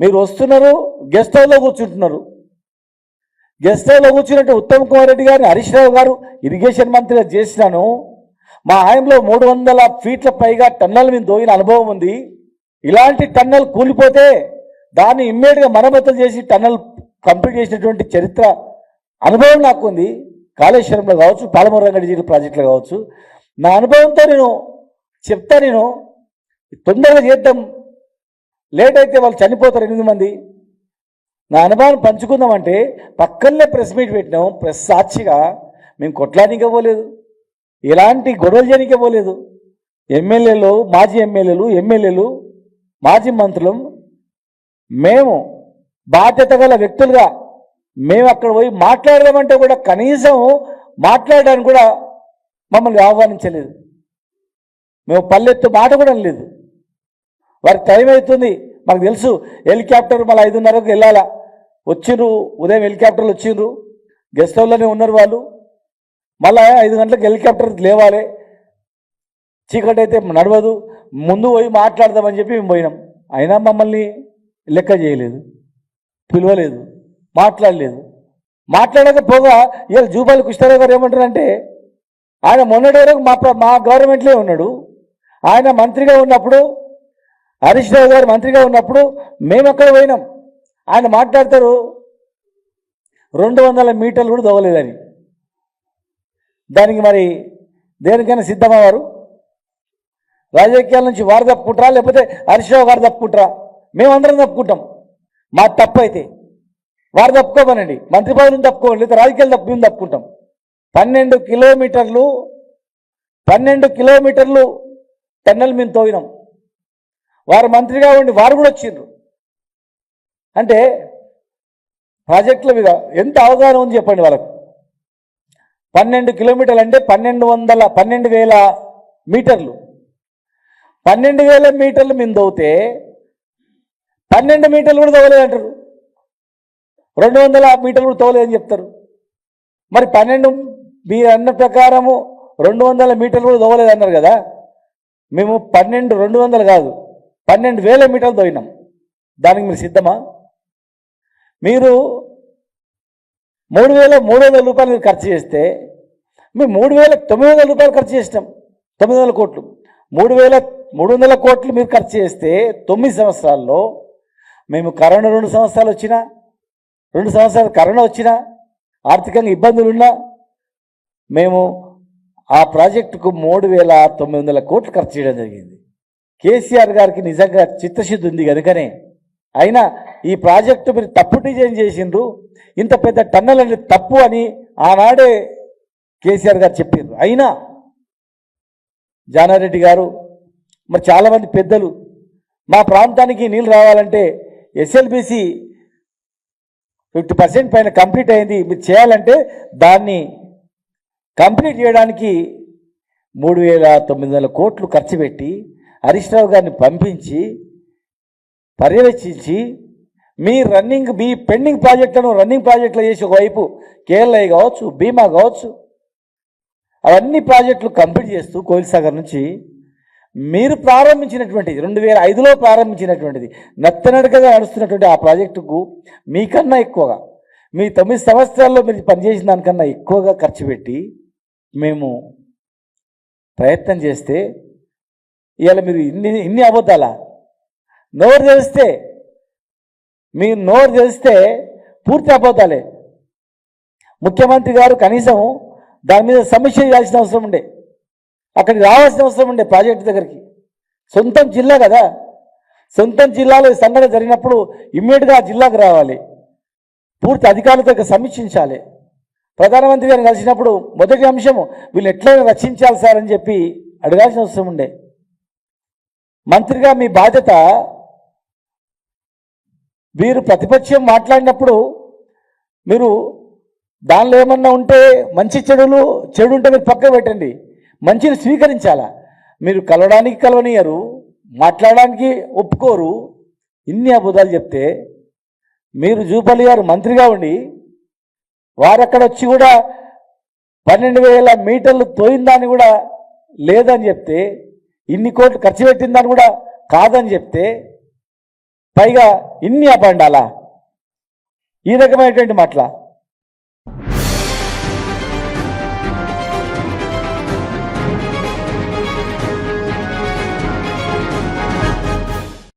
మీరు వస్తున్నారు, గెస్ట్ హౌస్లో కూర్చుంటున్నారు. గెస్ట్ హౌస్లో కూర్చున్నట్టు ఉత్తమ్ కుమార్ రెడ్డి గారిని హరీష్ రావు గారు ఇరిగేషన్ మంత్రిగా చేసినాను. మా ఆయనలో 300 ఫీట్ల పైగా టన్నల్ మీద దోగిన అనుభవం ఉంది. ఇలాంటి టన్నల్ కూలిపోతే దాన్ని ఇమ్మీడియట్గా మరమ్మతులు చేసి టన్నల్ కంప్లీట్ చేసినటువంటి చరిత్ర అనుభవం నాకు ఉంది. కాళేశ్వరంలో కావచ్చు, పాలమూరు రంగారెడ్డి ప్రాజెక్టులో కావచ్చు. నా అనుభవంతో నేను చెప్తా, నేను తొందరగా చేద్దాం, లేట్ అయితే వాళ్ళు చనిపోతారు 8 మంది. నా అనుభవాన్ని పంచుకుందామంటే పక్కనే ప్రెస్ మీట్ పెట్టినాం. ప్రెస్ సాక్షిగా మేము కొట్లాడికే పోలేదు, ఎలాంటి గొడవలు చేయనికే పోలేదు. ఎమ్మెల్యేలు, మాజీ ఎమ్మెల్యేలు, మాజీ మంత్రులు మేము బాధ్యత గల వ్యక్తులుగా మేము అక్కడ పోయి మాట్లాడదామంటే కూడా కనీసం మాట్లాడడానికి కూడా మమ్మల్ని ఆహ్వానించలేదు. మేము పల్లెత్తు మాట కూడా లేదు. వారికి టైం అవుతుంది, మాకు తెలుసు. హెలికాప్టర్ మళ్ళీ 5:30కు వెళ్ళాలా. వచ్చిండ్రు, ఉదయం హెలికాప్టర్లు వచ్చిండ్రు, గెస్ట్ హౌస్లోనే ఉన్నారు వాళ్ళు. మళ్ళీ 5 గంటలకు హెలికాప్టర్ లేవాలి, చీకటి అయితే నడవదు, ముందు పోయి మాట్లాడదామని చెప్పి మేము పోయినాం. అయినా మమ్మల్ని లెక్క చేయలేదు, పిలవలేదు, మాట్లాడలేదు. మాట్లాడకపోగా ఇవాళ జూపాలి కృష్ణారావు గారు ఏమంటారంటే, ఆయన మొన్నటి వరకు మా గవర్నమెంట్లో ఉన్నాడు. ఆయన మంత్రిగా ఉన్నప్పుడు, హరీష్ రావు గారు మంత్రిగా ఉన్నప్పుడు మేము అక్కడ పోయినాం. ఆయన మాట్లాడతారు 200 మీటర్లు కూడా దొవలేదని. దానికి మరి దేనికైనా సిద్ధమా వారు? రాజకీయాల నుంచి వారు తప్పుకుంటారా, లేకపోతే హరీష్ రావు గారు తప్పుకుంటారా? మేమందరం తప్పుకుంటాం. మా తప్పు అయితే వారు తప్పుకోమనండి, మంత్రి పదవిని తప్పుకోండి, లేదా రాజకీయాలు మేము తప్పుకుంటాం. 12 కిలోమీటర్లు టన్నెల్ మేము తోగినాం. వారు మంత్రిగా ఉండి వారు కూడా వచ్చిండ్రు. అంటే ప్రాజెక్టుల మీద ఎంత అవగాహన ఉంది చెప్పండి వాళ్ళకు. 12 కిలోమీటర్లు అంటే 12,000 మీటర్లు. 12,000 మీటర్లు మేము దవ్వుతే 12 మీటర్లు కూడా తవ్వలేదంటారు, 200 మీటర్లు కూడా తవ్వలేదని చెప్తారు. మరి 12 మీరు అన్న ప్రకారము 200 మీటర్లు కూడా తవ్వలేదన్నారు కదా. మేము 200 కాదు 12,000 మీటర్లు తవ్వినాం. దానికి మీరు సిద్ధమా? మీరు 3,300 రూపాయలు మీరు ఖర్చు చేస్తే మేము 3,900 రూపాయలు ఖర్చు చేసినాం. 900 కోట్లు, 3,300 కోట్లు మీరు ఖర్చు చేస్తే 9 సంవత్సరాల్లో మేము కరోనా 2 సంవత్సరాలు వచ్చినా, 2 సంవత్సరాలు కరోనా వచ్చినా, ఆర్థికంగా ఇబ్బందులున్నా మేము ఆ ప్రాజెక్టుకు 3,900 కోట్లు ఖర్చు చేయడం జరిగింది. కేసీఆర్ గారికి నిజంగా చిత్తశుద్ధి ఉంది కనుకనే. అయినా ఈ ప్రాజెక్టు మీరు తప్పు డిజైన్ చేసిండ్రు, ఇంత పెద్ద టన్నల్ అనేది తప్పు అని ఆనాడే కేసీఆర్ గారు చెప్పారు. అయినా జానారెడ్డి గారు, మరి చాలామంది పెద్దలు, మా ప్రాంతానికి నీళ్ళు రావాలంటే ఎస్ఎల్బిసి 50% పైన కంప్లీట్ అయింది, మీరు చేయాలంటే దాన్ని కంప్లీట్ చేయడానికి 3,900 కోట్లు ఖర్చు పెట్టి హరీష్ రావు గారిని పంపించి పర్యవేక్షించి మీ పెండింగ్ ప్రాజెక్టులను రన్నింగ్ ప్రాజెక్టులు చేసి ఒకవైపు కేఎల్ఐ కావచ్చు, భీమా కావచ్చు, అవన్నీ ప్రాజెక్టులు కంప్లీట్ చేస్తూ కోయిల్ సాగర్ నుంచి మీరు ప్రారంభించినటువంటిది 2005లో ప్రారంభించినటువంటిది నత్తనడకగా నడుస్తున్నటువంటి ఆ ప్రాజెక్టుకు మీకన్నా ఎక్కువగా, మీ 9 సంవత్సరాల్లో మీరు పనిచేసిన దానికన్నా ఎక్కువగా ఖర్చు పెట్టి మేము ప్రయత్నం చేస్తే ఇవాళ మీరు ఇన్ని అబద్ధాలా? నోరు తెలిస్తే పూర్తి అబద్ధాలే. ముఖ్యమంత్రి గారు కనీసం దాని మీద సమీక్ష చేయాల్సిన అవసరం ఉండే, అక్కడికి రావాల్సిన అవసరం ఉండే ప్రాజెక్టు దగ్గరికి. సొంతం జిల్లా కదా, సొంతం జిల్లాలో ఈ సంఘటన జరిగినప్పుడు ఇమ్మీడియట్గా ఆ జిల్లాకు రావాలి, పూర్తి అధికారులతో సమీక్షించాలి. ప్రధానమంత్రి గారిని కలిసినప్పుడు మొదటి అంశము వీళ్ళు ఎట్లయినా రక్షించాలి సార్ అని చెప్పి అడగాల్సిన అవసరం ఉండే. మంత్రిగా మీ బాధ్యత, మీరు ప్రతిపక్షం మాట్లాడినప్పుడు మీరు దానిలో ఏమన్నా ఉంటే చెడు ఉంటే మీరు పక్కన పెట్టండి, మంచిని స్వీకరించాలా. మీరు కలవనియరు, మాట్లాడడానికి ఒప్పుకోరు. ఇన్ని అబద్ధాలు చెప్తే మీరు జూపల్లి గారు మంత్రిగా ఉండి వారు అక్కడ వచ్చి కూడా 12,000 మీటర్లు తోయిందాన్ని కూడా లేదని చెప్తే, ఇన్ని కోట్లు ఖర్చు పెట్టిందని కూడా కాదని చెప్తే పైగా ఇన్ని అబండాలా? ఈ రకమైనటువంటి మాటల